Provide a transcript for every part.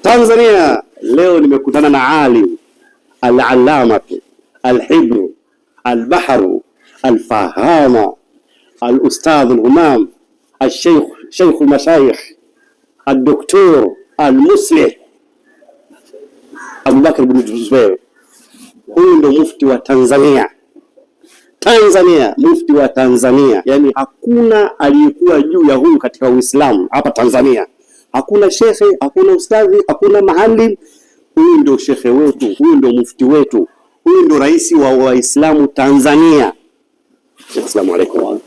Tanzania leo nimekutana na alim al-allamatu al-hibru al-bahru al-fahama al-ustadh al-umam al-sheikh sheikh al-mashayikh al-doktor al-muslih Abubakar bin Zubair. Huyu ndo mufti wa Tanzania. Tanzania, mufti wa Tanzania. Yani hakuna aliyekuwa juu ya huyu katika Uislamu hapa Tanzania. Hakuna shekhe, hakuna ustadhi, hakuna mahalim. Huyu ndo shekhe wetu, huyu ndo mufti wetu, huyu ndo rais wa Waislamu Tanzania. Assalamu alaykum.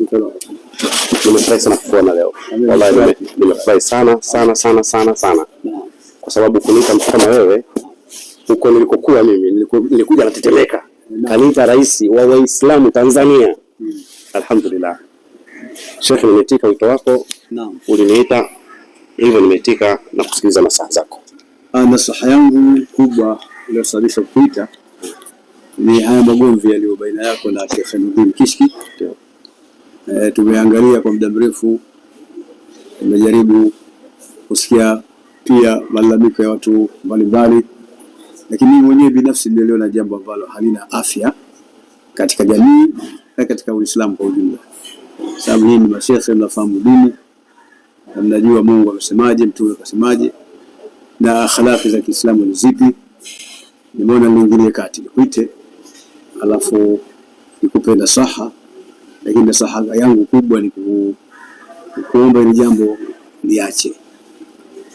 Nimefurahi sana kukuona leo. Wallahi nimefurahi sana sana sana sana sana. Kwa sababu kuniita mtu kama wewe huko nilikokuwa mimi nilikuja natetemeka. Kaniita rais wa Waislamu Tanzania. Alhamdulillah. Shekhe, nimetika wito wako. Naam. Uliniita hivyo, nimetika na kusikiliza nasaha zako. Nasaha yangu kubwa iliyosababisha kuita ni haya magomvi yaliyo baina yako na Sheikh Nurdin Kishki. Tumeangalia kwa muda mrefu, tumejaribu kusikia pia malalamiko ya watu mbalimbali, lakini mimi mwenyewe binafsi niliona jambo ambalo halina afya katika jamii na katika Uislamu kwa ujumla. Sababu hii ni mashekhe, mnafahamu dini na mnajua Mungu amesemaje, Mtume akasemaje na akhlaqi za Kiislamu ni zipi. Nimeona niingilie kati nikuite, alafu nikupe nasaha, lakini nasaha yangu kubwa ni kuomba ile jambo liache,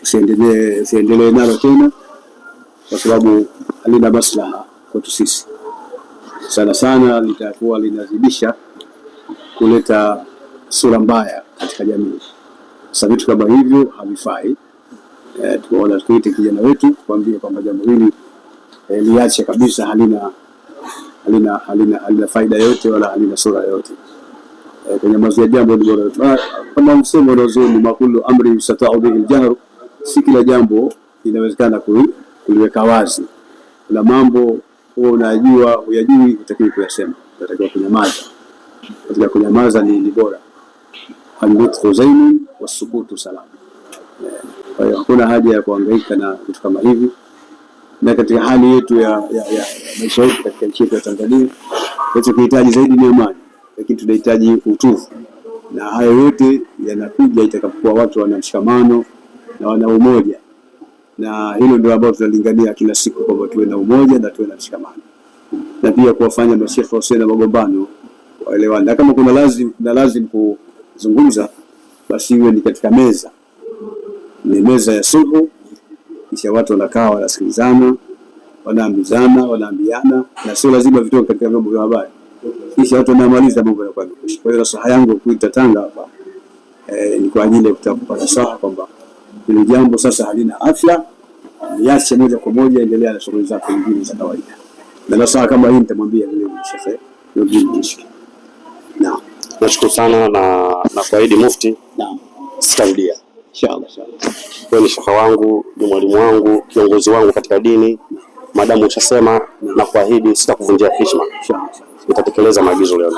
usiendelee nalo tena, kwa sababu halina maslaha kwetu sisi. Sana sana litakuwa linazidisha kuleta sura mbaya katika jamii. Sasa vitu kama hivyo havifai. Tunaona tuite kijana wetu kuambia kwamba jambo hili liache kabisa, halina faida yote wala halina sura yote. Kwenye mazia jambo ni bora. Kama msemo unazoni makulu amri yusata'u bihi al-jahr, si kila jambo inawezekana kuliweka wazi. Kuna mambo unajua huyajui, utakiwa kuyasema, utakiwa kunyamaza. Katika kunyamaza ni bora. Al-nutqu zainun was-sukutu salam. Kwa hiyo hakuna haja ya kuhangaika na vitu kama hivi, na katika hali yetu ya maisha yetu katika nchi ya Tanzania tunahitaji zaidi ni amani, lakini tunahitaji utulivu, na hayo yote yanakuja itakapokuwa watu wana mshikamano na wana umoja, na hilo ndio ambalo tunalingania kila siku, kwamba tuwe na umoja na tuwe na mshikamano, na pia kuwafanya mashekhe wasiwe na magombano, waelewane, na kama kuna lazim kuzungumza, basi iwe ni katika meza, ni meza ya suluhu, kisha watu wanakaa wanasikilizana, wanaambizana, wanaambiana, na sio lazima vitoke katika vyombo vya habari, kisha watu wanamaliza mambo yanakuwa yamekwisha. Kwa hiyo nasaha yangu kuita Tanga hapa ni kwa ajili ya kutafuta nasaha kwamba hili jambo sasa halina afya, liache moja kwa moja, endelea na shughuli zako nyingine za kawaida. Na nasaha kama hii nitamwambia vile Sheikh Nurdin Kishki. Naam, Nashukuru sana na kuahidi mufti, naam, sitarudia inshallah. Wewe ni shekhe wangu, ni mwalimu wangu, kiongozi wangu katika dini. Madamu ushasema, na kuahidi sitakuvunjia heshima. Nitatekeleza maagizo leo.